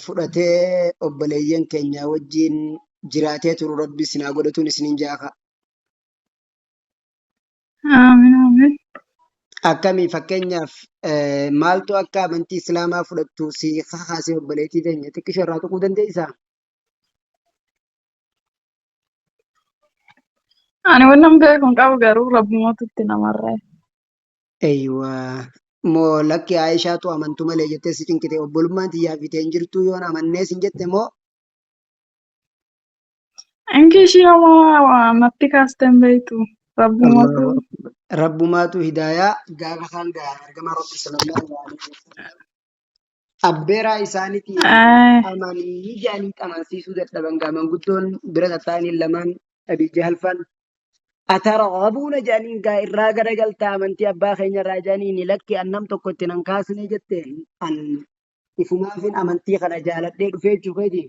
fudhatee obboleeyyan keenya wajjin jiraatee turu rabbi sinaa godhatuun isiniin jaaka. Aamin aamin. Akkamii fakkeenyaaf maaltu akka amantii islaamaa fudhattu si kakaasee obboleettii teenya xiqqisho irraa tuquu dandeessaa? Ani wannan beeku hin qabu garuu rabbumatutti namarraa. Eeywaa. Moo lakki Aayishaatu amantu malee jettee si cinqite obbolummaan xiyyaa fi ta'een jirtuu yoon amannee sin jette moo? Inki ishii homaa natti kaasteen beektu rabbumatu. Allahu Akbar. Rabbumaatu hidaayaa gaafa kan gahan argama rabbi sallallahu alaihi wasallam. Abbeeraa isaaniitiin amanii jedhanii amansiisuu dadhaban gaaman guddoon bira tattaa'anii lamaan Abii Jahalfaan. Atarghabuuna jedhaniin gaa irraa garagaltaa amantii abbaa keenya irraa jedhanii lakki annam tokko itti nan kaasnee jette an ifumaafin amantii kana jaaladhee dhufee jechuukeeti.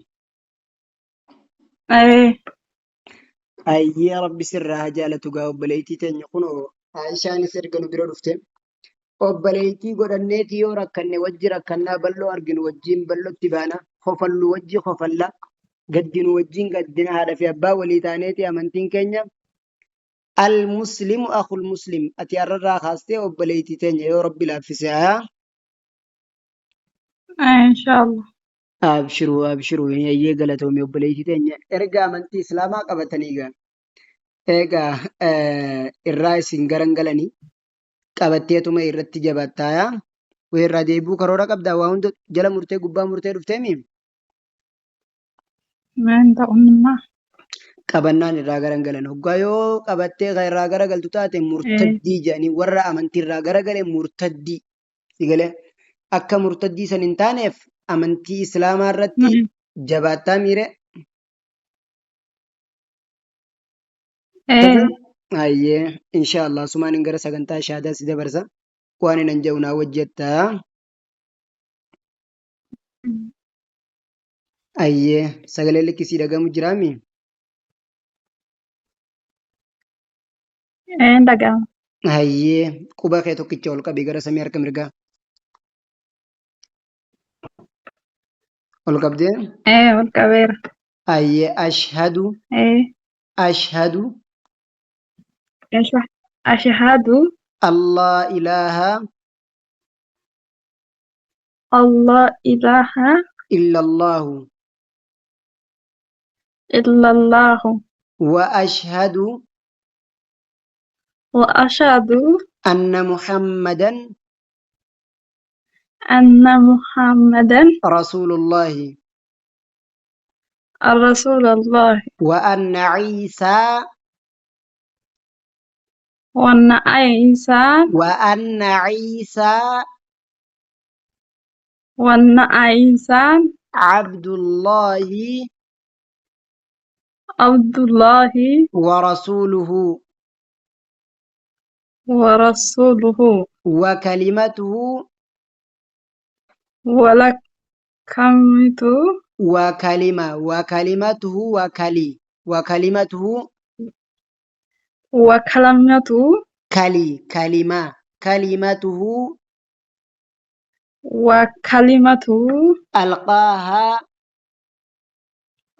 Ayyee rabbi sirraa haa jaalatu gaa obboleettii teenya kunoo Aayishaanis erga nu bira dhufte obboleettii godhanneeti yoo rakkanne wajji rakkannaa bal'oo arginu wajjiin bal'otti baana kofallu wajji kofalla gaddinu wajjiin gaddina haadha fi abbaa walii taaneeti amantiin keenya. المسلم أخو المسلم أتي الرّا خاصته وبليتي تاني يا رب لا في ساعة. إن شاء الله. أبشروا أبشروا يا قالتهم يا بليتي تاني إرجع من تي إسلامك أبتنيجا إيجا الرئيس إنجرانجلني كابتيتو ما يرتي جبتايا ويرديبو كرورا كبدا واوند جلا مرتي قبا مرتي رفتمي. ما أنت أمنا. Qabannaan irraa garagalan hoggaa yoo qabattee irraa garagaltu taate murtaddii jedhanii warra amantii irraa garagalee murtaddii sigalee akka murtaddii san hin taaneef amantii islaamaa irratti jabaattaa miire. Ayyee inshaallah sumaan gara sagantaa shaadaa si dabarsa waan hin jedhu naa wajjettaa. Ayyee sagalee likkisii dhagamu jiraami. Dhaga'ama. Ayyee quba kee tokkicha ol qabii gara samii harka mirgaa. Ol qabdee? Ol qabeera. Ayyee ashhadu. Ashhadu. Ashhadu. Allah ilaha. Allah ilaha. Illallahu. Illallahu. Wa ashhadu. وأشهد أن محمدا رسول الله رسول الله وأن عيسى عبد الله ورسوله وكلمته وكلمته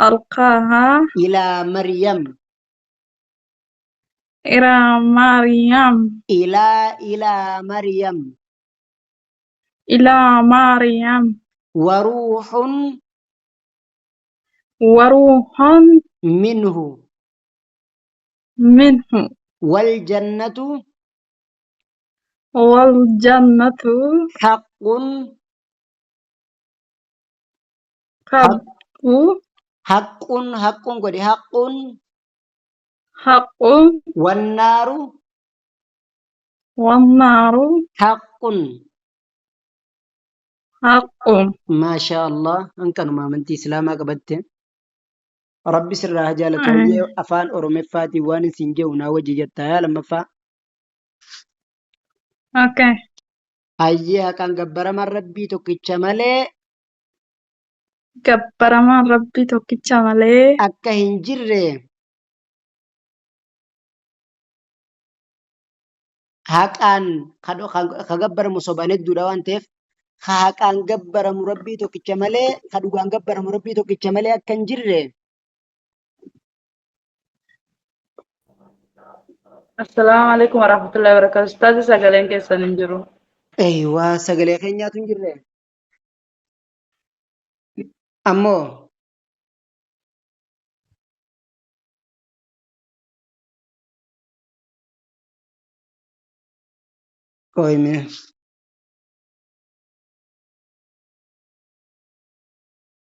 ألقاها إلى مريم وروح منه والجنة حق والنار حق. ما شاء الله أنك ما منتي إسلامك بدته ربي سرها جالت وجه أفان أورمفاتي وان سنجونا وجه جتها لما فا. Okay. Ayyee kan gabbaraman rabbii tokkicha malee. Gabbaraman rabbii tokkicha malee. Akka hin jirre. Haqaan ka gabbaramu sobaan hedduudha waan ta'eef haqaan gabbaramu rabbii tokkicha malee ka dhugaan gabbaramu rabbii tokkicha malee akka hin jirre Assalamu alaikum warahmatullahi wabarakatuh. Ustazi sagaleen keessan hin jiru. eeywaa sagalee keenyaatu hin jirre ammoo oyme